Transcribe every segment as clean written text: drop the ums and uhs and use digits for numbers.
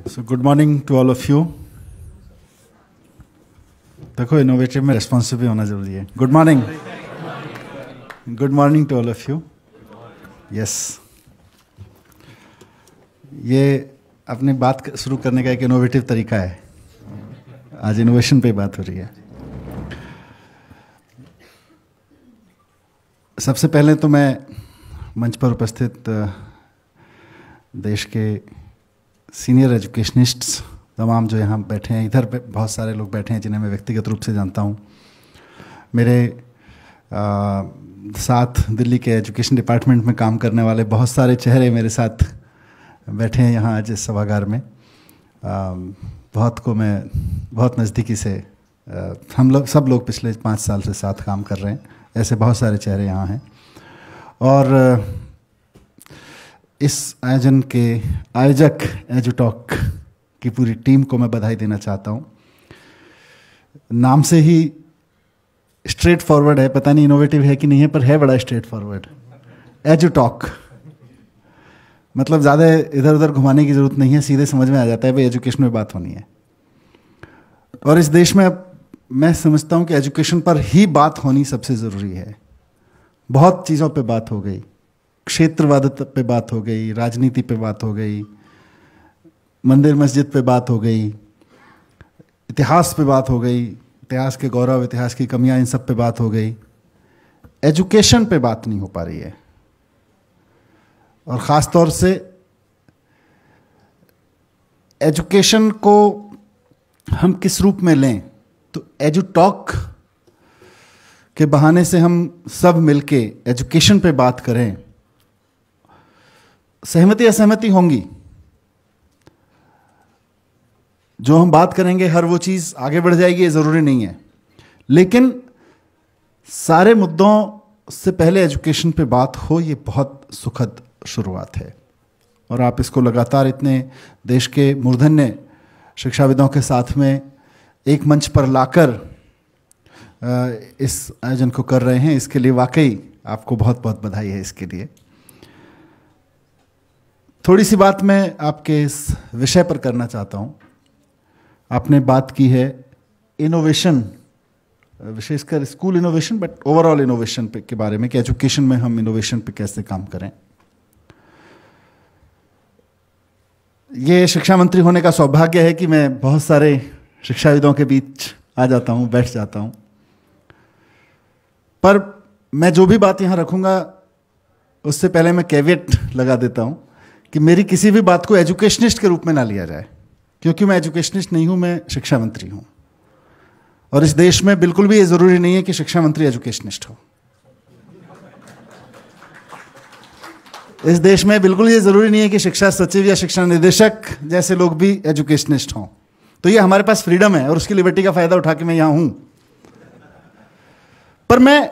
So good morning to all of you. देखो innovative में responsive भी होना जरूरी है. Good morning. Good morning to all of you. Yes, ये अपनी बात शुरू करने का एक इनोवेटिव तरीका है. आज इनोवेशन पे बात हो रही है. सबसे पहले तो मैं मंच पर उपस्थित देश के सीनियर एजुकेशनिस्ट्स तमाम जो यहाँ बैठे हैं, इधर बहुत सारे लोग बैठे हैं जिन्हें मैं व्यक्तिगत रूप से जानता हूँ. मेरे साथ दिल्ली के एजुकेशन डिपार्टमेंट में काम करने वाले बहुत सारे चेहरे मेरे साथ बैठे हैं यहाँ आज इस सभागार में. बहुत को मैं बहुत नज़दीकी से हम लोग सब लोग पिछले 5 साल से साथ काम कर रहे हैं. ऐसे बहुत सारे चेहरे यहाँ हैं. और इस आयोजन के आयोजक एजुटॉक की पूरी टीम को मैं बधाई देना चाहता हूँ. नाम से ही स्ट्रेट फॉरवर्ड है, पता नहीं इनोवेटिव है कि नहीं है, पर है बड़ा स्ट्रेट फॉरवर्ड. एजुटॉक मतलब ज़्यादा इधर उधर घुमाने की ज़रूरत नहीं है, सीधे समझ में आ जाता है भाई एजुकेशन में बात होनी है. और इस देश में मैं समझता हूँ कि एजुकेशन पर ही बात होनी सबसे ज़रूरी है. बहुत चीज़ों पे बात हो गई, क्षेत्रवाद पे बात हो गई, राजनीति पे बात हो गई, मंदिर मस्जिद पे बात हो गई, इतिहास पे बात हो गई, इतिहास के गौरव, इतिहास की कमियां, इन सब पे बात हो गई. एजुकेशन पे बात नहीं हो पा रही है. और ख़ास तौर से एजुकेशन को हम किस रूप में लें, तो एजुटॉक के बहाने से हम सब मिलके एजुकेशन पे बात करें. सहमति असहमति होंगी, जो हम बात करेंगे हर वो चीज़ आगे बढ़ जाएगी ये ज़रूरी नहीं है. लेकिन सारे मुद्दों से पहले एजुकेशन पे बात हो, ये बहुत सुखद शुरुआत है. और आप इसको लगातार इतने देश के मूर्धन्य शिक्षाविदों के साथ में एक मंच पर लाकर इस आयोजन को कर रहे हैं. इसके लिए वाकई आपको बहुत बहुत बधाई है. इसके लिए थोड़ी सी बात मैं आपके इस विषय पर करना चाहता हूँ. आपने बात की है इनोवेशन, विशेषकर school innovation, but overall innovation पे के बारे में कि एजुकेशन में हम इनोवेशन पे कैसे काम करें. ये शिक्षा मंत्री होने का सौभाग्य है कि मैं बहुत सारे शिक्षाविदों के बीच आ जाता हूँ, बैठ जाता हूँ. पर मैं जो भी बात यहाँ रखूँगा उससे पहले मैं कैवेट लगा देता हूँ कि मेरी किसी भी बात को एजुकेशनिस्ट के रूप में ना लिया जाए, क्योंकि मैं एजुकेशनिस्ट नहीं हूँ, मैं शिक्षा मंत्री हूँ. और इस देश में बिल्कुल भी ये ज़रूरी नहीं है कि शिक्षा मंत्री एजुकेशनिस्ट हो. इस देश में बिल्कुल ये ज़रूरी नहीं है कि शिक्षा सचिव या शिक्षा निदेशक जैसे लोग भी एजुकेशनिस्ट हों. तो ये हमारे पास फ्रीडम है और उसकी लिबर्टी का फ़ायदा उठा के मैं यहाँ हूँ. पर मैं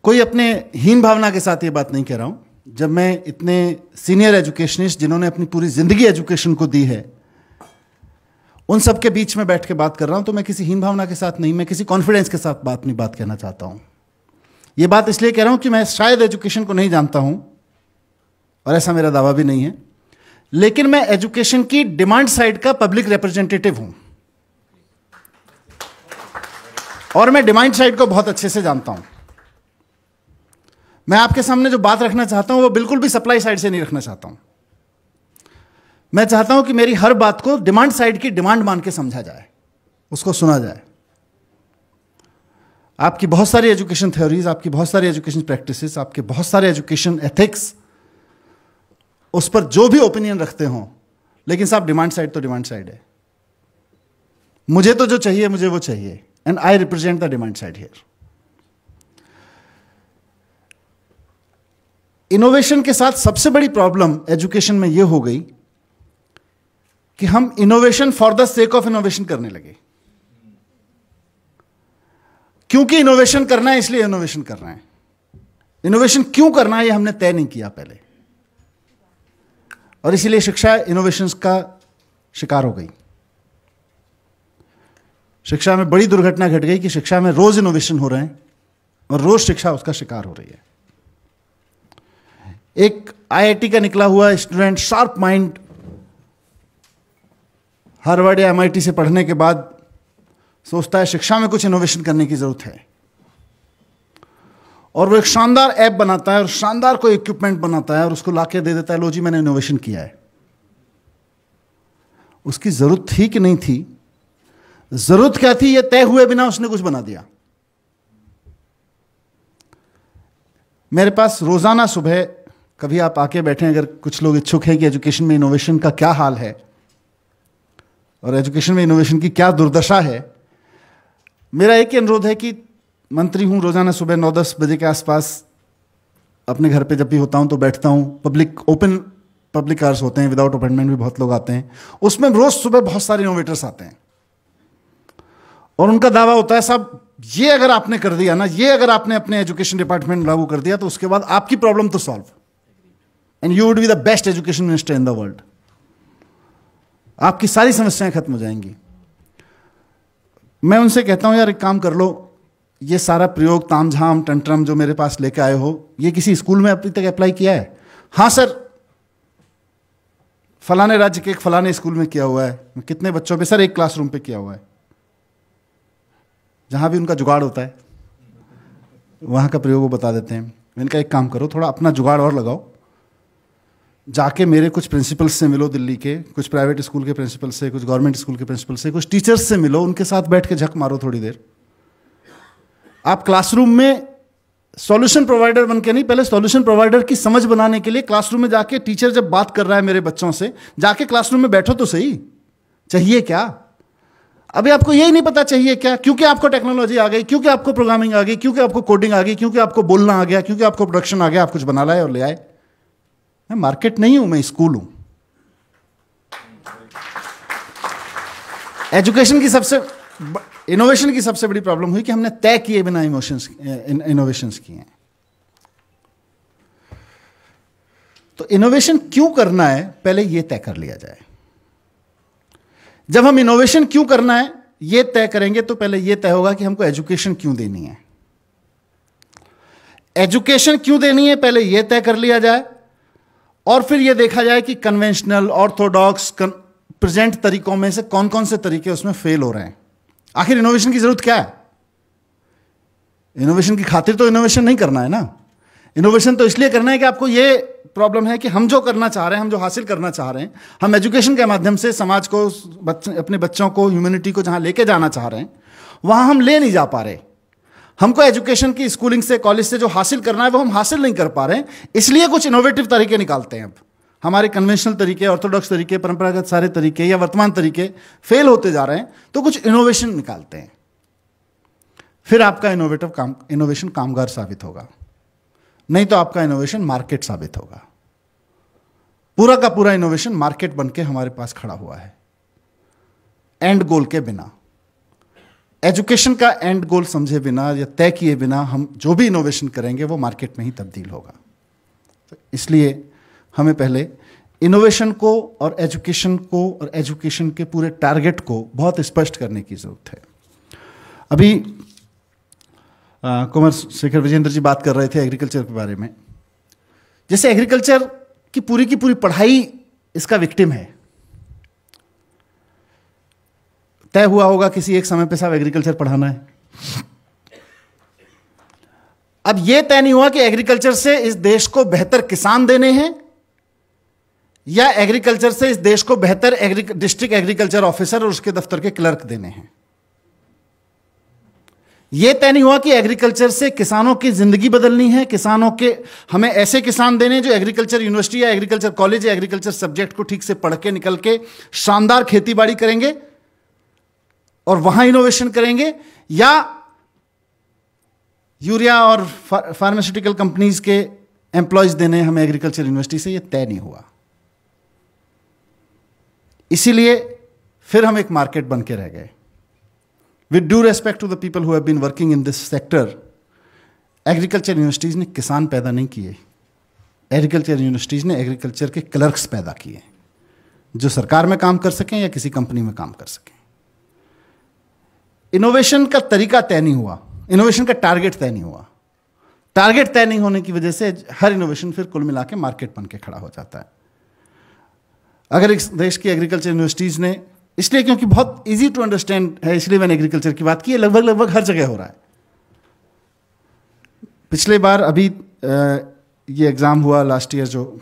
कोई अपने हीन भावना के साथ ये बात नहीं कह रहा हूँ. जब मैं इतने सीनियर एजुकेशनिस्ट जिन्होंने अपनी पूरी ज़िंदगी एजुकेशन को दी है, उन सब के बीच में बैठ के बात कर रहा हूँ, तो मैं किसी हीन भावना के साथ नहीं, मैं किसी कॉन्फिडेंस के साथ अपनी बात कहना चाहता हूँ. ये बात इसलिए कह रहा हूँ कि मैं शायद एजुकेशन को नहीं जानता हूँ, और ऐसा मेरा दावा भी नहीं है, लेकिन मैं एजुकेशन की डिमांड साइड का पब्लिक रिप्रेजेंटेटिव हूँ. और मैं डिमांड साइड को बहुत अच्छे से जानता हूँ. मैं आपके सामने जो बात रखना चाहता हूं वो बिल्कुल भी सप्लाई साइड से नहीं रखना चाहता हूं. मैं चाहता हूं कि मेरी हर बात को डिमांड साइड की डिमांड मान के समझा जाए, उसको सुना जाए. आपकी बहुत सारी एजुकेशन थ्योरीज, आपकी बहुत सारी एजुकेशन प्रैक्टिसेस, आपके बहुत सारे एजुकेशन एथिक्स, उस पर जो भी ओपिनियन रखते हों, लेकिन साहब डिमांड साइड तो डिमांड साइड है. मुझे तो जो चाहिए मुझे वो चाहिए, and I represent the demand side here. Innovation के साथ सबसे बड़ी प्रॉब्लम एजुकेशन में यह हो गई कि हम innovation for the sake of innovation करने लगे. क्योंकि इनोवेशन करना है इसलिए इनोवेशन कर रहे हैं. इनोवेशन क्यों करना है ये हमने तय नहीं किया पहले, और इसीलिए शिक्षा इनोवेशन का शिकार हो गई. शिक्षा में बड़ी दुर्घटना घट गई कि शिक्षा में रोज इनोवेशन हो रहे हैं और रोज शिक्षा उसका शिकार हो रही है. एक आईआईटी का निकला हुआ स्टूडेंट, शार्प माइंड, हार्वर्ड या MIT से पढ़ने के बाद सोचता है शिक्षा में कुछ इनोवेशन करने की जरूरत है, और वो एक शानदार ऐप बनाता है और शानदार कोई इक्विपमेंट बनाता है और उसको लाके दे देता है, लो जी मैंने इनोवेशन किया है। उसकी जरूरत थी कि नहीं थी? जरूरत क्या थी, ये तय हुए बिना उसने कुछ बना दिया। मेरे पास रोजाना सुबह, कभी आप आके बैठे, अगर कुछ लोग इच्छुक हैं कि एजुकेशन में इनोवेशन का क्या हाल है और एजुकेशन में इनोवेशन की क्या दुर्दशा है, मेरा एक ही अनुरोध है कि मंत्री हूं, रोजाना सुबह 9-10 बजे के आसपास अपने घर पे जब भी होता हूं तो बैठता हूं। ओपन पब्लिक आवर्स होते हैं, विदाउट अपॉइंटमेंट भी बहुत लोग आते हैं। उसमें रोज सुबह बहुत सारे इनोवेटर्स आते हैं और उनका दावा होता है, साहब ये अगर आपने कर दिया ना, ये अगर आपने अपने एजुकेशन डिपार्टमेंट में लागू कर दिया तो उसके बाद आपकी प्रॉब्लम तो solve, and you would be the best education minister in the world. आपकी सारी समस्याएं खत्म हो जाएंगी। मैं उनसे कहता हूं, यार एक काम कर लो, ये सारा प्रयोग तामझाम टंट्रम जो मेरे पास लेके आए हो, ये किसी स्कूल में अभी तक अप्लाई किया है? हाँ सर, फलाने राज्य के एक फलाने स्कूल में किया हुआ है। कितने बच्चों पे? सर एक क्लासरूम पे किया हुआ है। जहां भी उनका जुगाड़ होता है वहां का प्रयोग वो बता देते हैं। मैंने कहा एक काम करो, थोड़ा अपना जुगाड़ और लगाओ, जाके मेरे कुछ प्रिंसिपल्स से मिलो, दिल्ली के कुछ प्राइवेट स्कूल के प्रिंसिपल से, कुछ गवर्नमेंट स्कूल के प्रिंसिपल से, कुछ टीचर्स से मिलो, उनके साथ बैठ के झक मारो थोड़ी देर। आप क्लासरूम में सॉल्यूशन प्रोवाइडर बन के नहीं, पहले सॉल्यूशन प्रोवाइडर की समझ बनाने के लिए क्लासरूम में जाके, टीचर जब बात कर रहा है मेरे बच्चों से, जाके क्लासरूम में बैठो तो सही। चाहिए क्या? अभी आपको यही नहीं पता चाहिए क्या, क्योंकि आपको टेक्नोलॉजी आ गई, क्योंकि आपको प्रोग्रामिंग आ गई, क्योंकि आपको कोडिंग आ गई, क्योंकि आपको बोलना आ गया, क्योंकि आपको प्रोडक्शन आ गया, आप कुछ बना लाए और ले आए। मैं मार्केट नहीं हूं, मैं स्कूल हूं। एजुकेशन की इनोवेशन की सबसे बड़ी प्रॉब्लम हुई कि हमने तय किए बिना इनोवेशंस किए हैं। तो इनोवेशन क्यों करना है, पहले यह तय कर लिया जाए। जब हम इनोवेशन क्यों करना है यह तय करेंगे तो पहले यह तय होगा कि हमको एजुकेशन क्यों देनी है। एजुकेशन क्यों देनी है पहले यह तय कर लिया जाए, और फिर यह देखा जाए कि कन्वेंशनल, ऑर्थोडॉक्स, प्रेजेंट तरीकों में से कौन कौन से तरीके उसमें फेल हो रहे हैं। आखिर इनोवेशन की जरूरत क्या है? इनोवेशन की खातिर तो इनोवेशन नहीं करना है ना। इनोवेशन तो इसलिए करना है कि आपको यह प्रॉब्लम है कि हम जो करना चाह रहे हैं, हम जो हासिल करना चाह रहे हैं, हम एजुकेशन के माध्यम से समाज को, अपने बच्चों को, ह्यूमैनिटी को जहां लेके जाना चाह रहे हैं वहां हम ले नहीं जा पा रहे। हमको एजुकेशन की, स्कूलिंग से, कॉलेज से जो हासिल करना है वो हम हासिल नहीं कर पा रहे हैं, इसलिए कुछ इनोवेटिव तरीके निकालते हैं। अब हमारे कन्वेंशनल तरीके, ऑर्थोडॉक्स तरीके, परंपरागत सारे तरीके या वर्तमान तरीके फेल होते जा रहे हैं, तो कुछ इनोवेशन निकालते हैं। फिर आपका इनोवेशन कामगार साबित होगा, नहीं तो आपका इनोवेशन मार्केट साबित होगा। पूरा का पूरा इनोवेशन मार्केट बनके हमारे पास खड़ा हुआ है, एंड गोल के बिना। एजुकेशन का एंड गोल समझे बिना या तय किए बिना हम जो भी इनोवेशन करेंगे वो मार्केट में ही तब्दील होगा। तो इसलिए हमें पहले इनोवेशन को और एजुकेशन के पूरे टारगेट को बहुत स्पष्ट करने की जरूरत है। अभी कुमार शेखर विजेंद्र जी बात कर रहे थे एग्रीकल्चर के बारे में। जैसे एग्रीकल्चर की पूरी पढ़ाई इसका विक्टिम है। तय हुआ होगा किसी एक समय पे साहब एग्रीकल्चर पढ़ाना है। अब यह तय नहीं हुआ कि एग्रीकल्चर से इस देश को बेहतर किसान देने हैं या एग्रीकल्चर से इस देश को बेहतर डिस्ट्रिक्ट एग्रीकल्चर ऑफिसर और उसके दफ्तर के क्लर्क देने हैं। यह तय नहीं हुआ कि एग्रीकल्चर से किसानों की जिंदगी बदलनी है, हमें ऐसे किसान देने जो एग्रीकल्चर यूनिवर्सिटी या एग्रीकल्चर कॉलेज या एग्रीकल्चर सब्जेक्ट को ठीक से पढ़ के निकल के शानदार खेती बाड़ी करेंगे और वहां इनोवेशन करेंगे, या यूरिया और फार्मास्यूटिकल कंपनीज के एम्प्लॉयज देने हमें एग्रीकल्चर यूनिवर्सिटी से। यह तय नहीं हुआ, इसीलिए फिर हम एक मार्केट बन के रह गए। With due respect to the people who have been working in this sector, agriculture universities ने किसान पैदा नहीं किए, एग्रीकल्चर यूनिवर्सिटीज ने एग्रीकल्चर के क्लर्क्स पैदा किए जो सरकार में काम कर सकें या किसी कंपनी में काम कर सकें। इनोवेशन का तरीका तय नहीं हुआ, इनोवेशन का टारगेट तय नहीं हुआ। टारगेट तय नहीं होने की वजह से हर इनोवेशन फिर कुल मिला के मार्केट बन के खड़ा हो जाता है। अगर इस देश की एग्रीकल्चर यूनिवर्सिटीज ने इसलिए क्योंकि बहुत इजी टू अंडरस्टैंड है, इसलिए मैंने एग्रीकल्चर की बात की है। लगभग लगभग हर जगह हो रहा है। पिछले बार अभी ये एग्ज़ाम हुआ लास्ट ईयर, जो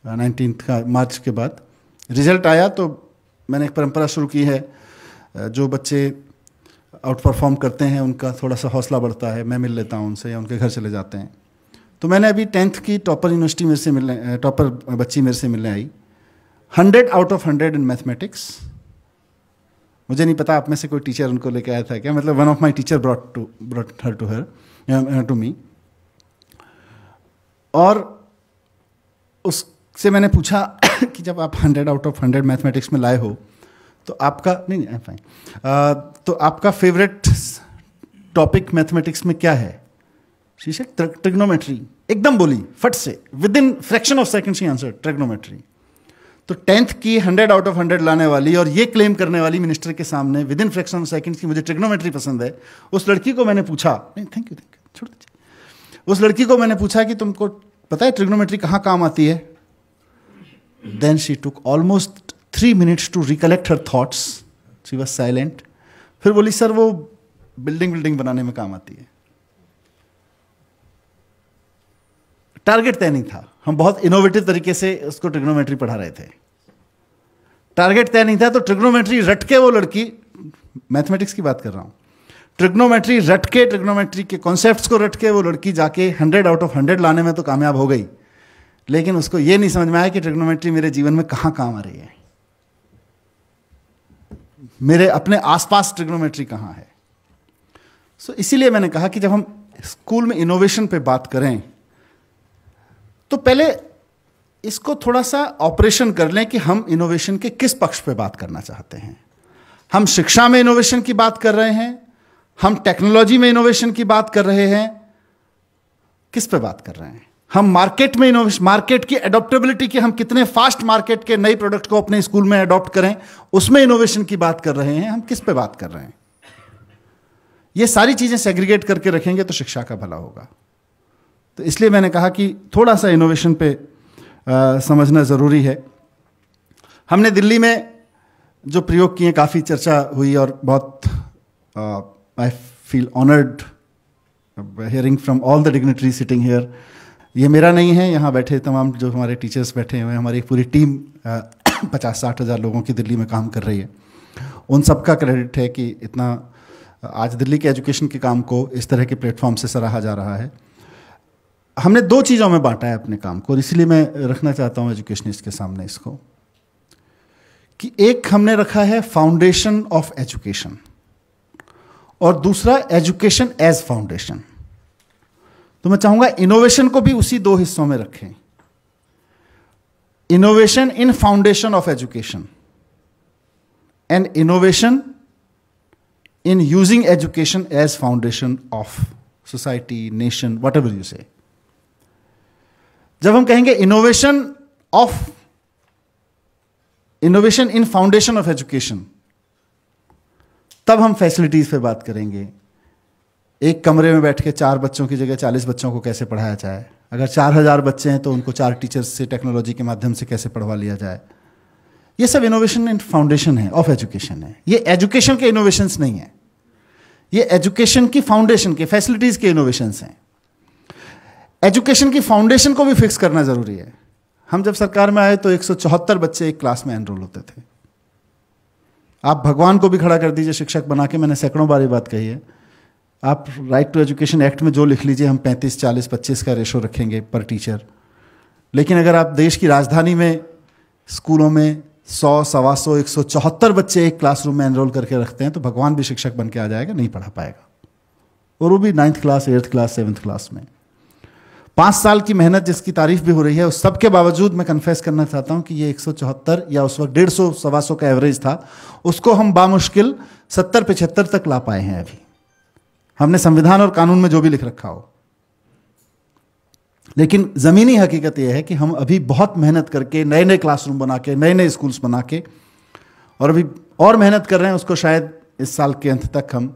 19 का मार्च के बाद रिजल्ट आया, तो मैंने एक परंपरा शुरू की है, जो बच्चे आउट परफॉर्म करते हैं उनका थोड़ा सा हौसला बढ़ता है, मैं मिल लेता हूँ उनसे या उनके घर चले जाते हैं। तो मैंने अभी 10th की टॉपर यूनिवर्सिटी मेरे से मिलने, टॉपर बच्ची मेरे से मिलने आई, 100 आउट ऑफ 100 इन मैथमेटिक्स। मुझे नहीं पता आप में से कोई टीचर उनको लेके आया था क्या, मतलब one of my teacher brought her to me. और उससे मैंने पूछा कि जब आप 100 आउट ऑफ 100 मैथमेटिक्स में लाए हो, तो आपका नहीं आई फाइन, तो आपका फेवरेट टॉपिक मैथमेटिक्स में क्या है? शीशे ट्रिग्नोमेट्री, एकदम बोली फट से, with in fraction of second she answer trigonometry. तो 10th की 100 आउट ऑफ 100 लाने वाली और ये क्लेम करने वाली मिनिस्टर के सामने with in fraction of second की मुझे ट्रिग्नोमेट्री पसंद है, उस लड़की को मैंने पूछा, नहीं थैंक यू छोड़ दीजिए, उस लड़की को मैंने पूछा कि तुमको पता है ट्रिग्नोमेट्री कहाँ काम आती है? Then she took almost 3 minutes to recollect her thoughts, she was silent. फिर बोली सर वो बिल्डिंग बनाने में काम आती है। टारगेट तय नहीं था, हम बहुत इनोवेटिव तरीके से उसको ट्रिग्नोमेट्री पढ़ा रहे थे। टारगेट तय नहीं था, तो ट्रिग्नोमेट्री रट के वो लड़की, मैथमेटिक्स की बात कर रहा हूं, ट्रिग्नोमेट्री रट के, ट्रिग्नोमेट्री के कॉन्सेप्ट्स को रट के वो लड़की जाके 100 आउट ऑफ 100 लाने में तो कामयाब हो गई, लेकिन उसको ये नहीं समझ में आया कि ट्रिग्नोमेट्री मेरे जीवन में कहाँ काम आ रही है, मेरे अपने आसपास ट्रिग्नोमेट्री कहाँ है। सो इसीलिए मैंने कहा कि जब हम स्कूल में इनोवेशन पे बात करें, तो पहले इसको थोड़ा सा ऑपरेशन कर लें कि हम इनोवेशन के किस पक्ष पे बात करना चाहते हैं। हम शिक्षा में इनोवेशन की बात कर रहे हैं, हम टेक्नोलॉजी में इनोवेशन की बात कर रहे हैं, किस पे बात कर रहे हैं? हम मार्केट में इनोवेशन, मार्केट की एडॉप्टेबिलिटी की, हम कितने फास्ट मार्केट के नई प्रोडक्ट को अपने स्कूल में अडॉप्ट करें, उसमें इनोवेशन की बात कर रहे हैं, हम किस पे बात कर रहे हैं? ये सारी चीजें सेग्रीगेट करके रखेंगे तो शिक्षा का भला होगा। तो इसलिए मैंने कहा कि थोड़ा सा इनोवेशन पे समझना ज़रूरी है। हमने दिल्ली में जो प्रयोग किए काफ़ी चर्चा हुई और बहुत I feel honoured hearing from all the dignitary sitting here. ये मेरा नहीं है, यहाँ बैठे तमाम जो हमारे टीचर्स बैठे हुए हैं, हमारी पूरी टीम 50-60 हज़ार लोगों की दिल्ली में काम कर रही है। उन सब का क्रेडिट है कि इतना आज दिल्ली के एजुकेशन के काम को इस तरह के प्लेटफॉर्म से सराहा जा रहा है। हमने 2 चीज़ों में बांटा है अपने काम को, और इसलिए मैं रखना चाहता हूँ एजुकेशनिस्ट के सामने इसको, कि एक हमने रखा है फाउंडेशन ऑफ एजुकेशन और दूसरा एजुकेशन एज फाउंडेशन। तो मैं चाहूंगा इनोवेशन को भी उसी 2 हिस्सों में रखें, innovation in foundation of education and innovation in using education as foundation of society, nation, whatever you say. जब हम कहेंगे innovation in foundation of education, तब हम फैसिलिटीज पे बात करेंगे। एक कमरे में बैठ के 4 बच्चों की जगह 40 बच्चों को कैसे पढ़ाया जाए, अगर 4000 बच्चे हैं तो उनको 4 टीचर्स से टेक्नोलॉजी के माध्यम से कैसे पढ़वा लिया जाए। ये सब इनोवेशन इन फाउंडेशन है, ऑफ एजुकेशन है। ये एजुकेशन के इनोवेशंस नहीं है, ये एजुकेशन की फाउंडेशन के, फैसिलिटीज के इनोवेशंस हैं। एजुकेशन की फाउंडेशन को भी फिक्स करना जरूरी है। हम जब सरकार में आए तो 174 बच्चे एक क्लास में एनरोल होते थे। आप भगवान को भी खड़ा कर दीजिए शिक्षक बना के, मैंने सैकड़ों बार ये बात कही है। आप राइट टू एजुकेशन एक्ट में जो लिख लीजिए, हम 35, 40, 25 का रेशो रखेंगे पर टीचर, लेकिन अगर आप देश की राजधानी में स्कूलों में 100, 125, 174 बच्चे एक क्लासरूम में एनरोल करके रखते हैं, तो भगवान भी शिक्षक बन के आ जाएगा, नहीं पढ़ा पाएगा, और वो भी 9th class, 8th class, 7th class में। 5 साल की मेहनत जिसकी तारीफ भी हो रही है, उस सब के बावजूद मैं कन्फेस करना चाहता हूं कि ये 174 या उस वक्त 150, 125 का एवरेज था, उसको हम बामुश्किल 70-75 तक ला पाए हैं। अभी हमने संविधान और कानून में जो भी लिख रखा हो, लेकिन जमीनी हकीकत यह है कि हम अभी बहुत मेहनत करके नए नए क्लासरूम बना के, नए नए स्कूल्स बना के, और अभी और मेहनत कर रहे हैं, उसको शायद इस साल के अंत तक हम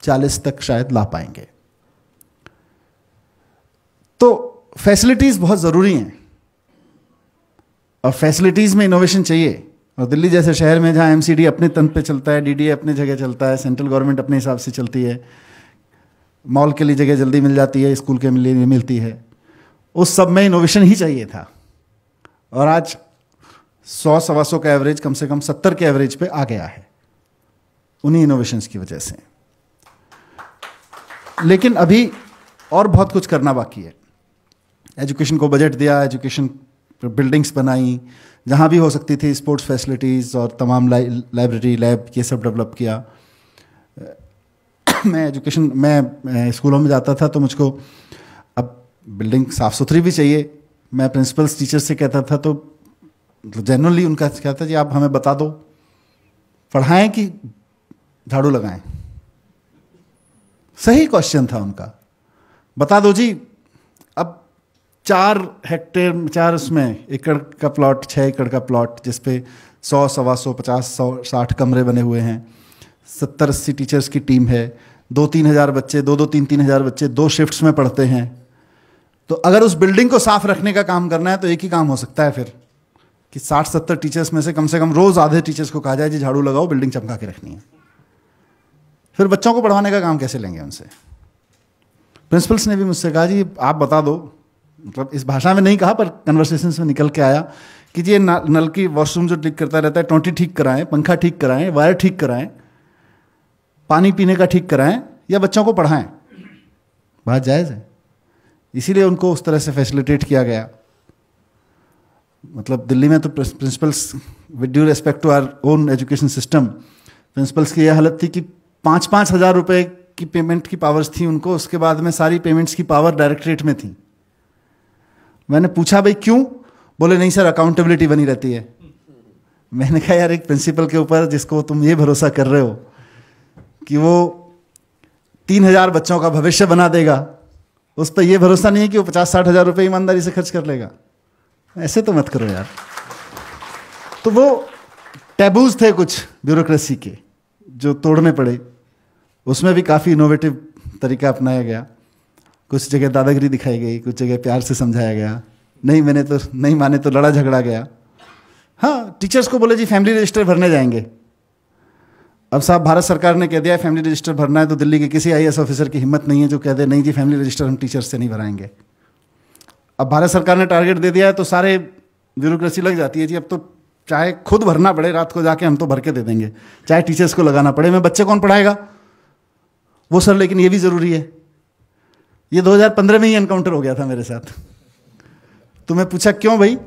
40 तक शायद ला पाएंगे। तो फैसिलिटीज बहुत ज़रूरी हैं, और फैसिलिटीज में इनोवेशन चाहिए, और दिल्ली जैसे शहर में जहाँ एमसीडी अपने तंत्र पे चलता है, डीडीए अपनी जगह चलता है, सेंट्रल गवर्नमेंट अपने हिसाब से चलती है, मॉल के लिए जगह जल्दी मिल जाती है, स्कूल के लिए मिलती है, उस सब में इनोवेशन ही चाहिए था। और आज 100-125 का एवरेज कम से कम 70 के एवरेज पे आ गया है उन्हीं इनोवेशंस की वजह से। लेकिन अभी और बहुत कुछ करना बाकी है। एजुकेशन को बजट दिया, एजुकेशन बिल्डिंग्स बनाई, जहाँ भी हो सकती थी स्पोर्ट्स फैसिलिटीज़ और तमाम लाइब्रेरी लैब ये सब डेवलप किया। मैं स्कूलों में जाता था तो मुझको अब बिल्डिंग साफ़ सुथरी भी चाहिए। मैं प्रिंसिपल्स टीचर्स से कहता था तो जनरली उनका कहता जी आप हमें बता दो पढ़ाएं कि झाड़ू लगाएं। सही क्वेश्चन था उनका, बता दो जी। अब 4 उसमें एकड़ का प्लॉट, 6 एकड़ का प्लॉट जिसपे 100, 125, 50, 100, 60 कमरे बने हुए हैं, 70-80 टीचर्स की टीम है, 2-3 हज़ार बच्चे, 2-3 हज़ार बच्चे 2 शिफ्ट्स में पढ़ते हैं। तो अगर उस बिल्डिंग को साफ रखने का काम करना है तो एक ही काम हो सकता है फिर कि 60-70 टीचर्स में से कम रोज आधे टीचर्स को कहा जाए जी झाड़ू लगाओ, बिल्डिंग चमका के रखनी है। फिर बच्चों को पढ़वाने का काम कैसे लेंगे उनसे? प्रिंसिपल्स ने भी मुझसे कहा जी आप बता दो, मतलब इस भाषा में नहीं कहा पर कन्वर्सेशंस में निकल के आया कि जी ये नल की वॉशरूम जो लीक करता रहता है, टोंटी ठीक कराएं, पंखा ठीक कराएं, वायर ठीक कराएं, पानी पीने का ठीक कराएं या बच्चों को पढ़ाएं। बात जायज़ है, इसीलिए उनको उस तरह से फैसिलिटेट किया गया। मतलब दिल्ली में तो principals, with due respect to our own education system, principals की यह हालत थी कि 5-5 हज़ार रुपये की पेमेंट की पावर्स थी उनको, उसके बाद में सारी पेमेंट्स की पावर डायरेक्टरेट में थी। मैंने पूछा भाई क्यों? बोले नहीं सर अकाउंटेबिलिटी बनी रहती है। मैंने कहा यार एक प्रिंसिपल के ऊपर जिसको तुम ये भरोसा कर रहे हो कि वो 3,000 बच्चों का भविष्य बना देगा, उस पर यह भरोसा नहीं है कि वो 50-60 हज़ार रुपये ईमानदारी से खर्च कर लेगा। ऐसे तो मत करो यार। तो वो टैबूज थे कुछ ब्यूरोक्रेसी के जो तोड़ने पड़े, उसमें भी काफ़ी इनोवेटिव तरीका अपनाया गया। कुछ जगह दादागिरी दिखाई गई, कुछ जगह प्यार से समझाया गया, नहीं माने तो लड़ा झगड़ा गया। हाँ, टीचर्स को बोले जी फैमिली रजिस्टर भरने जाएंगे। अब साहब भारत सरकार ने कह दिया है फैमिली रजिस्टर भरना है, तो दिल्ली के किसी आईएएस ऑफिसर की हिम्मत नहीं है जो कह दे नहीं जी फैमिली रजिस्टर हम टीचर्स से नहीं भराएंगे। अब भारत सरकार ने टारगेट दे दिया है तो सारे ब्यूरोक्रेसी लग जाती है जी, अब तो चाहे खुद भरना पड़े, रात को जाके हम तो भर के दे देंगे, चाहे टीचर्स को लगाना पड़े। मैं बच्चे कौन पढ़ाएगा? वो सर लेकिन ये भी ज़रूरी है। ये 2015 में ही एनकाउंटर हो गया था मेरे साथ। तो मैं पूछा क्यों भाई?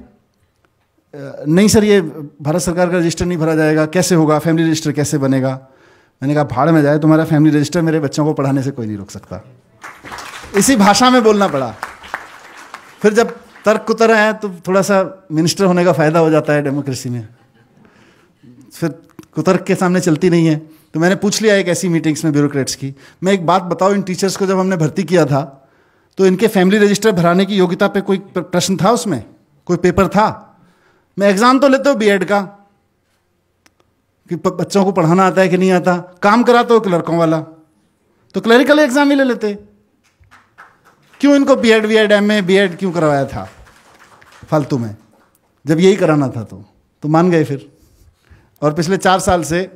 नहीं सर ये भारत सरकार का रजिस्टर नहीं भरा जाएगा, कैसे होगा, फैमिली रजिस्टर कैसे बनेगा? मैंने कहा भाड़ में जाए तुम्हारा फैमिली रजिस्टर, मेरे बच्चों को पढ़ाने से कोई नहीं रोक सकता। इसी भाषा में बोलना पड़ा। फिर जब तर्क कुतर आया तो थोड़ा सा मिनिस्टर होने का फ़ायदा हो जाता है डेमोक्रेसी में, फिर कुतर्क के सामने चलती नहीं है। तो मैंने पूछ लिया एक ऐसी मीटिंग्स में ब्यूरोक्रेट्स की, मैं एक बात बताओ, इन टीचर्स को जब हमने भर्ती किया था तो इनके फैमिली रजिस्टर भराने की योग्यता पे कोई प्रश्न था? उसमें कोई पेपर था? मैं एग्जाम तो लेता हूँ बीएड का कि बच्चों को पढ़ाना आता है कि नहीं आता, काम कराता हूँ क्लर्कों वाला, तो क्लरिकल एग्जाम ही ले लेते। क्यों इनको बीएड एमए बीएड क्यों करवाया था फालतू में, जब यही कराना था? तो मान गए फिर। और पिछले 4 साल से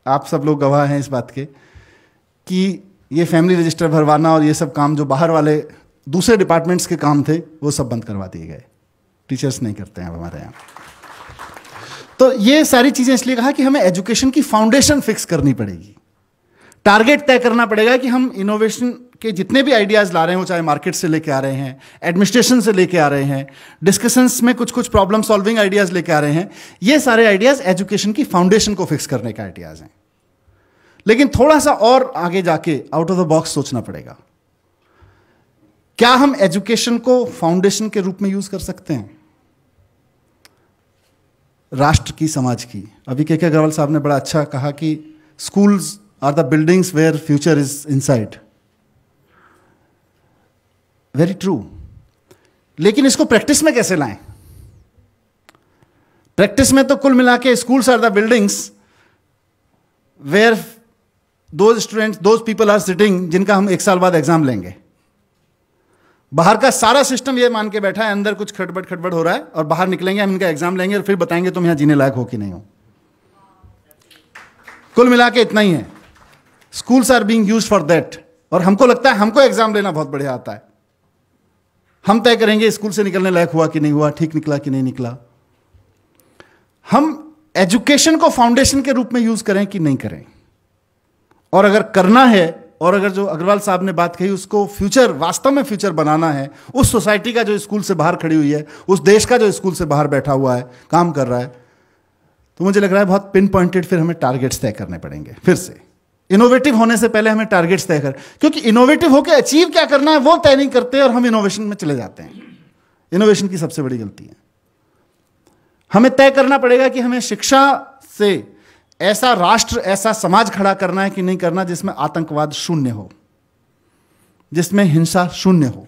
आप सब लोग गवाह हैं इस बात के कि ये फैमिली रजिस्टर भरवाना और ये सब काम जो बाहर वाले दूसरे डिपार्टमेंट्स के काम थे वो सब बंद करवा दिए गए। टीचर्स नहीं करते हैं हमारे यहाँ। तो ये सारी चीज़ें इसलिए कहा कि हमें एजुकेशन की फाउंडेशन फिक्स करनी पड़ेगी, टारगेट तय करना पड़ेगा कि हम इनोवेशन के जितने भी आइडियाज़ ला रहे हो, चाहे मार्केट से लेके आ रहे हैं, एडमिनिस्ट्रेशन से लेके आ रहे हैं, डिस्कशंस में कुछ प्रॉब्लम सॉल्विंग आइडियाज़ लेके आ रहे हैं, ये सारे आइडियाज़ एजुकेशन की फाउंडेशन को फिक्स करने के आइडियाज़ हैं। लेकिन थोड़ा सा और आगे जाके आउट ऑफ द बॉक्स सोचना पड़ेगा। क्या हम एजुकेशन को फाउंडेशन के रूप में यूज कर सकते हैं राष्ट्र की, समाज की? अभी के अग्रवाल साहब ने बड़ा अच्छा कहा कि schools are the buildings where future is inside. Very true. लेकिन इसको प्रैक्टिस में कैसे लाएं? प्रैक्टिस में तो कुल मिला के schools are the buildings where those people are sitting जिनका हम 1 साल बाद एग्जाम लेंगे। बाहर का सारा सिस्टम ये मान के बैठा है अंदर कुछ खटबड़ हो रहा है, और बाहर निकलेंगे हम इनका एग्जाम लेंगे और फिर बताएंगे तुम यहां जीने लायक हो कि नहीं हो। कुल मिला के इतना ही है। Schools are being used for that. और हमको लगता है हमको एग्जाम लेना बहुत बढ़िया आता है, हम तय करेंगे स्कूल से निकलने लायक हुआ कि नहीं हुआ, ठीक निकला कि नहीं निकला। हम एजुकेशन को फाउंडेशन के रूप में यूज करें कि नहीं करें, और अगर करना है, और अगर जो अग्रवाल साहब ने बात कही उसको फ्यूचर, वास्तव में फ्यूचर बनाना है, उस सोसाइटी का जो स्कूल से बाहर खड़ी हुई है, उस देश का जो स्कूल से बाहर बैठा हुआ है, काम कर रहा है, तो मुझे लग रहा है बहुत पिन पॉइंटेड फिर हमें टारगेट्स तय करने पड़ेंगे। फिर से इनोवेटिव होने से पहले हमें टारगेट्स तय कर, क्योंकि इनोवेटिव होकर अचीव क्या करना है वो तय नहीं करते और हम इनोवेशन में चले जाते हैं। इनोवेशन की सबसे बड़ी गलती है। हमें तय करना पड़ेगा कि हमें शिक्षा से ऐसा राष्ट्र, ऐसा समाज खड़ा करना है कि नहीं करना जिसमें आतंकवाद शून्य हो, जिसमें हिंसा शून्य हो,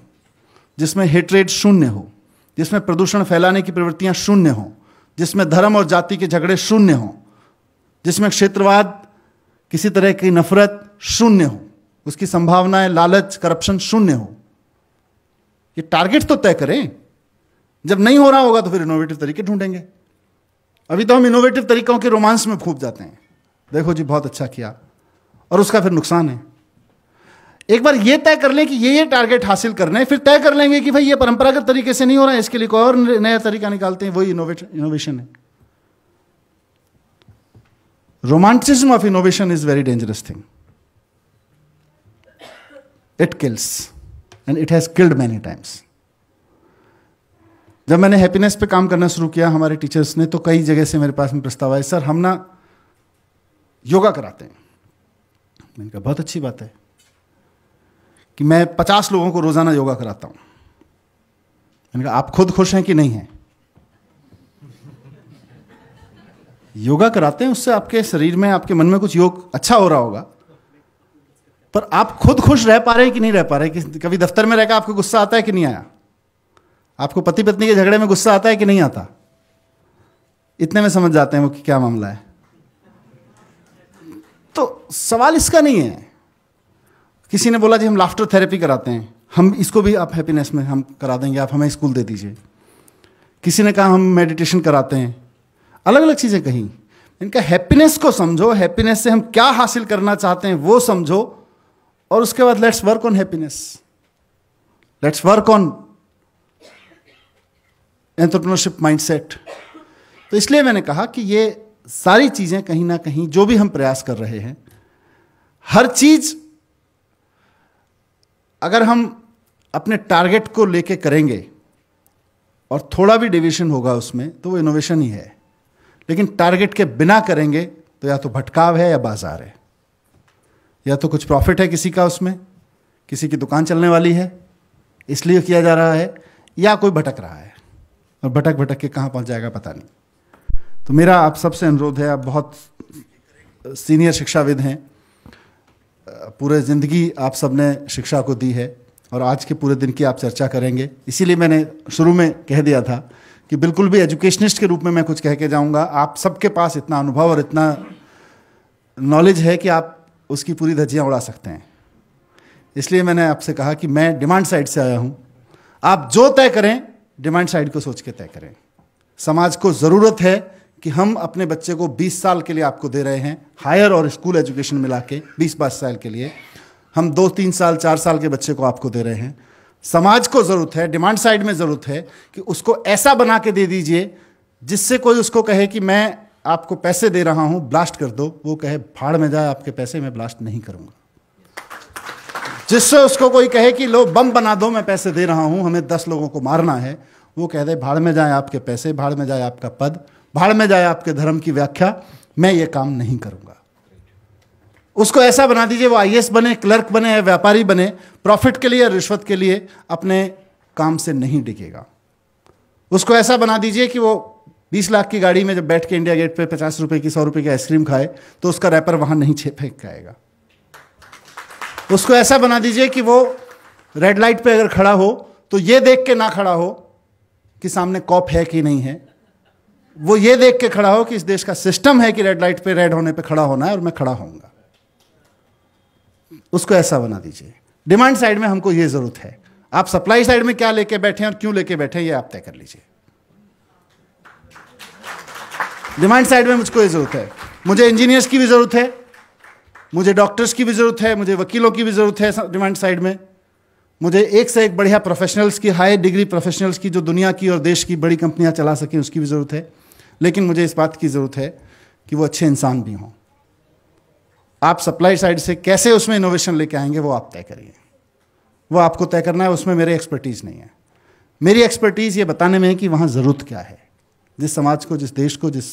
जिसमें हेट्रेड शून्य हो, जिसमें प्रदूषण फैलाने की प्रवृत्तियां शून्य हो, जिसमें धर्म और जाति के झगड़े शून्य हो, जिसमें क्षेत्रवाद, किसी तरह की नफरत शून्य हो, उसकी संभावनाएं, लालच, करप्शन शून्य हो। ये टारगेट तो तय करें। जब नहीं हो रहा होगा तो फिर इनोवेटिव तरीके ढूंढेंगे। अभी तो हम इनोवेटिव तरीकों के रोमांस में खूब जाते हैं, देखो जी बहुत अच्छा किया, और उसका फिर नुकसान है। एक बार ये तय कर लें कि ये टारगेट हासिल करने हैं, फिर तय कर लेंगे कि भाई ये परंपरागत तरीके से नहीं हो रहा है, इसके लिए कोई और नया तरीका निकालते हैं, वही इनोवेशन है। Romanticism of innovation is very dangerous thing. It kills and it has killed many times. जब मैंने हैप्पीनेस पे काम करना शुरू किया, हमारे टीचर्स ने तो कई जगह से मेरे पास में प्रस्ताव आए, सर हम ना योगा कराते हैं। मैंने कहा बहुत अच्छी बात है कि मैं 50 लोगों को रोजाना योगा कराता हूं। मैंने कहा आप खुद खुश हैं कि नहीं हैं? योगा कराते हैं, उससे आपके शरीर में, आपके मन में कुछ योग अच्छा हो रहा होगा, पर आप खुद खुश रह पा रहे हैं कि नहीं रह पा रहे? कभी दफ्तर में रहकर आपको गुस्सा आता है कि नहीं आया? आपको पति पत्नी के झगड़े में गुस्सा आता है कि नहीं आता? इतने में समझ जाते हैं वो कि क्या मामला है। तो सवाल इसका नहीं है। किसी ने बोला जी हम लाफ्टर थेरेपी कराते हैं, हम इसको भी आप हैप्पीनेस में हम करा देंगे, आप हमें स्कूल दे दीजिए। किसी ने कहा हम मेडिटेशन कराते हैं, अलग अलग चीजें कही। इनका हैप्पीनेस को समझो, हैप्पीनेस से हम क्या हासिल करना चाहते हैं वो समझो, और उसके बाद let's work on happiness, let's work on entrepreneurship mindset. तो इसलिए मैंने कहा कि ये सारी चीजें कहीं ना कहीं जो भी हम प्रयास कर रहे हैं, हर चीज अगर हम अपने टारगेट को लेके करेंगे और थोड़ा भी डेविएशन होगा उसमें तो वो इनोवेशन ही है। लेकिन टारगेट के बिना करेंगे तो या तो भटकाव है या बाजार है, या तो कुछ प्रॉफिट है किसी का, उसमें किसी की दुकान चलने वाली है इसलिए किया जा रहा है, या कोई भटक रहा है और भटक भटक के कहाँ पहुँच जाएगा पता नहीं। तो मेरा आप सबसे अनुरोध है, आप बहुत सीनियर शिक्षाविद हैं, पूरे ज़िंदगी आप सबने शिक्षा को दी है और आज के पूरे दिन की आप चर्चा करेंगे। इसीलिए मैंने शुरू में कह दिया था कि बिल्कुल भी एजुकेशनिस्ट के रूप में मैं कुछ कह के जाऊंगा। आप सबके पास इतना अनुभव और इतना नॉलेज है कि आप उसकी पूरी धज्जियाँ उड़ा सकते हैं। इसलिए मैंने आपसे कहा कि मैं डिमांड साइड से आया हूँ, आप जो तय करें डिमांड साइड को सोच के तय करें। समाज को ज़रूरत है कि हम अपने बच्चे को 20 साल के लिए आपको दे रहे हैं, हायर और स्कूल एजुकेशन मिला के 20-22 साल के लिए, हम 2-3 साल 4 साल के बच्चे को आपको दे रहे हैं। समाज को ज़रूरत है, डिमांड साइड में ज़रूरत है कि उसको ऐसा बना के दे दीजिए जिससे कोई उसको कहे कि मैं आपको पैसे दे रहा हूँ, ब्लास्ट कर दो, वो कहे भाड़ में जाए आपके पैसे, मैं ब्लास्ट नहीं करूँगा। जिससे उसको कोई कहे कि लो बम बना दो, मैं पैसे दे रहा हूँ, हमें 10 लोगों को मारना है, वो कह दे भाड़ में जाए आपके पैसे, भाड़ में जाए आपका पद, भाड़ में जाए आपके धर्म की व्याख्या, मैं ये काम नहीं करूँगा। उसको ऐसा बना दीजिए वो आईएएस बने, क्लर्क बने या व्यापारी बने, प्रॉफिट के लिए या रिश्वत के लिए अपने काम से नहीं डिगेगा। उसको ऐसा बना दीजिए कि वो 20 लाख की गाड़ी में जब बैठ के इंडिया गेट पे 50 रुपए की 100 रुपए की आइसक्रीम खाए तो उसका रैपर वहां नहीं फेंक के आएगा। उसको ऐसा बना दीजिए कि वो रेड लाइट पे अगर खड़ा हो तो ये देख के ना खड़ा हो कि सामने कॉप है कि नहीं है, वो ये देख के खड़ा हो कि इस देश का सिस्टम है कि रेड लाइट पे रेड होने पे खड़ा होना है और मैं खड़ा होऊंगा। उसको ऐसा बना दीजिए। डिमांड साइड में हमको ये जरूरत है, आप सप्लाई साइड में क्या लेके बैठे हैं और क्यों लेके बैठे हैं ये आप तय कर लीजिए। डिमांड साइड में मुझको ये जरूरत है मुझे इंजीनियर्स की भी ज़रूरत है, मुझे डॉक्टर्स की भी ज़रूरत है, मुझे वकीलों की भी ज़रूरत है डिमांड साइड में, मुझे एक से एक बढ़िया प्रोफेशनल्स की, हाई डिग्री प्रोफेशनल्स की, जो दुनिया की और देश की बड़ी कंपनियां चला सकें, उसकी भी ज़रूरत है। लेकिन मुझे इस बात की ज़रूरत है कि वो अच्छे इंसान भी हों। आप सप्लाई साइड से कैसे उसमें इनोवेशन लेके आएंगे वो आप तय करिए, वो आपको तय करना है, उसमें मेरी एक्सपर्टीज़ नहीं है। मेरी एक्सपर्टीज़ ये बताने में है कि वहाँ ज़रूरत क्या है, जिस समाज को, जिस देश को, जिस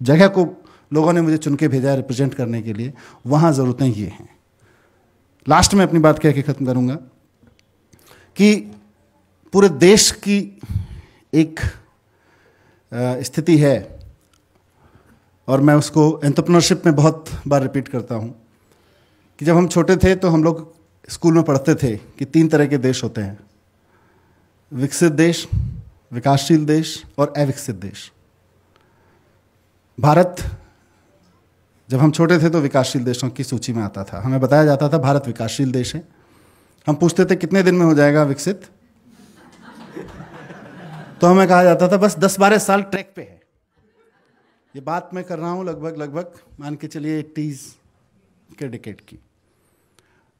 जगह को लोगों ने मुझे चुन के भेजा है रिप्रेजेंट करने के लिए, वहाँ ज़रूरतें ये हैं। लास्ट में अपनी बात कह के ख़त्म करूँगा कि पूरे देश की एक स्थिति है, और मैं उसको एंटरप्रेन्योरशिप में बहुत बार रिपीट करता हूँ, कि जब हम छोटे थे तो हम लोग स्कूल में पढ़ते थे कि 3 तरह के देश होते हैं, विकसित देश, विकासशील देश और अविकसित देश। भारत जब हम छोटे थे तो विकासशील देशों की सूची में आता था, हमें बताया जाता था भारत विकासशील देश है। हम पूछते थे कितने दिन में हो जाएगा विकसित, तो हमें कहा जाता था बस 10-12 साल ट्रैक पे है। ये बात मैं कर रहा हूँ लगभग मान के चलिए 80s के डिकेड की।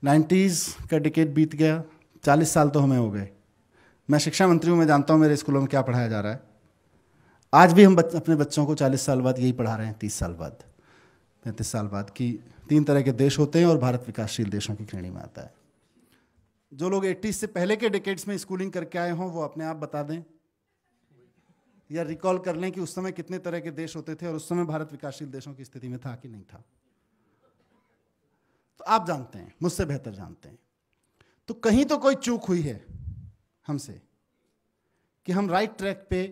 90s का डिकेड बीत गया, 40 साल तो हमें हो गए। मैं शिक्षा मंत्री हूँ, मैं जानता हूँ मेरे स्कूलों में क्या पढ़ाया जा रहा है। आज भी हम अपने बच्चों को 40 साल बाद यही पढ़ा रहे हैं, 30 साल बाद, 35 साल बाद, कि 3 तरह के देश होते हैं और भारत विकासशील देशों की श्रेणी में आता है। जो लोग 80s से पहले के डिकेड्स में स्कूलिंग करके आए हों वो अपने आप बता दें या रिकॉल कर लें कि उस समय कितने तरह के देश होते थे और उस समय भारत विकासशील देशों की स्थिति में था कि नहीं था। तो आप जानते हैं, मुझसे बेहतर जानते हैं। तो कहीं तो कोई चूक हुई है हमसे कि हम राइट ट्रैक पे,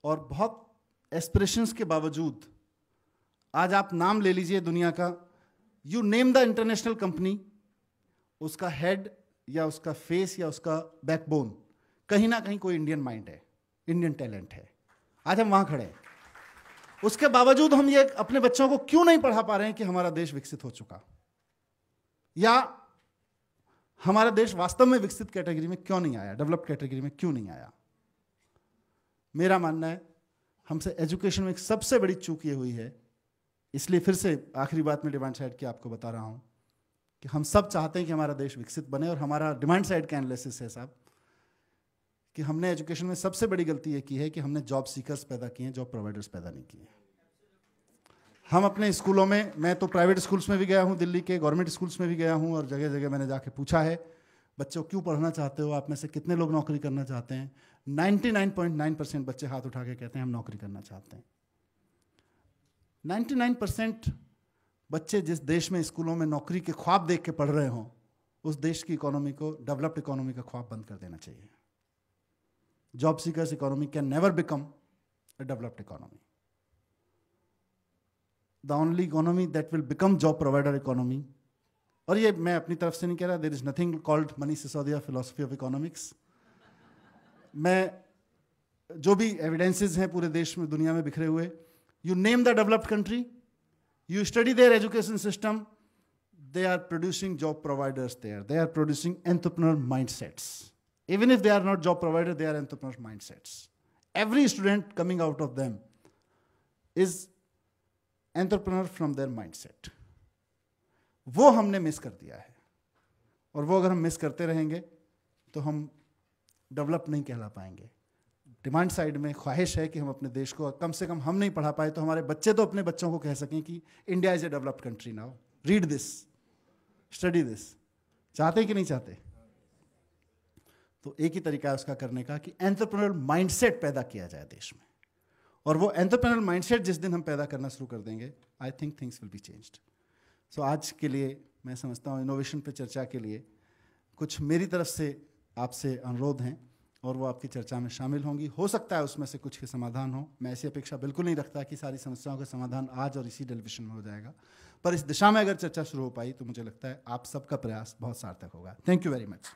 और बहुत एस्पिरेशंस के बावजूद, आज आप नाम ले लीजिए दुनिया का, you name the international company, उसका हेड या उसका फेस या उसका बैकबोन कहीं ना कहीं कोई इंडियन माइंड है, इंडियन टैलेंट है। आज हम वहां खड़े हैं, उसके बावजूद हम ये अपने बच्चों को क्यों नहीं पढ़ा पा रहे हैं कि हमारा देश विकसित हो चुका, या हमारा देश वास्तव में विकसित कैटेगरी में क्यों नहीं आया, डेवलप्ड कैटेगरी में क्यों नहीं आया। मेरा मानना है हमसे एजुकेशन में एक सबसे बड़ी चूक ये हुई है। इसलिए फिर से आखिरी बात में डिमांड साइड की आपको बता रहा हूं कि हम सब चाहते हैं कि हमारा देश विकसित बने, और हमारा डिमांड साइड का एनालिसिस है साहब कि हमने एजुकेशन में सबसे बड़ी गलती ये की है कि हमने जॉब सीकर्स पैदा किए हैं, जॉब प्रोवाइडर्स पैदा नहीं किए। हम अपने स्कूलों में, मैं तो प्राइवेट स्कूल्स में भी गया हूँ, दिल्ली के गवर्नमेंट स्कूल्स में भी गया हूँ, और जगह जगह मैंने जाके पूछा है बच्चों क्यों पढ़ना चाहते हो, आप में से कितने लोग नौकरी करना चाहते हैं। 99.9% बच्चे हाथ उठा के कहते हैं हम नौकरी करना चाहते हैं। 99% बच्चे जिस देश में स्कूलों में नौकरी के ख्वाब देख के पढ़ रहे हों, उस देश की इकोनॉमी को, डेवलप्ड इकोनॉमी का ख्वाब बंद कर देना चाहिए। Job seekers economy can never become a developed economy. The only economy that will become job provider economy, और ये मैं अपनी तरफ से नहीं कह रहा, there is nothing called Manish Sisodia philosophy of economics. मैं जो भी एविडेंसेस हैं पूरे देश में, दुनिया में बिखरे हुए, you name the developed country, you study their education system, they are producing job providers there, they are producing entrepreneur mindsets. Even if they are not job providers, they are entrepreneur mindsets. Every student coming out of them is entrepreneur from their mindset. वो हमने miss कर दिया है, और वो अगर हम miss करते रहेंगे तो हम डेवलप नहीं कहला पाएंगे। डिमांड साइड में ख्वाहिश है कि हम अपने देश को, कम से कम हम नहीं पढ़ा पाए तो हमारे बच्चे तो अपने बच्चों को कह सकें कि India is a developed country now, read this, study this. चाहते हैं कि नहीं चाहते? तो एक ही तरीका है उसका करने का कि एंटरप्रेन्योर माइंडसेट पैदा किया जाए देश में, और वो एंटरप्रेन्योर माइंडसेट जिस दिन हम पैदा करना शुरू कर देंगे, I think things will be changed. So आज के लिए मैं समझता हूँ इनोवेशन पे चर्चा के लिए कुछ मेरी तरफ से आपसे अनुरोध हैं, और वो आपकी चर्चा में शामिल होंगी। हो सकता है उसमें से कुछ के समाधान हो। मैं ऐसी अपेक्षा बिल्कुल नहीं रखता कि सारी समस्याओं का समाधान आज और इसी टेलीविजन में हो जाएगा, पर इस दिशा में अगर चर्चा शुरू हो पाई तो मुझे लगता है आप सबका प्रयास बहुत सार्थक होगा। Thank you very much.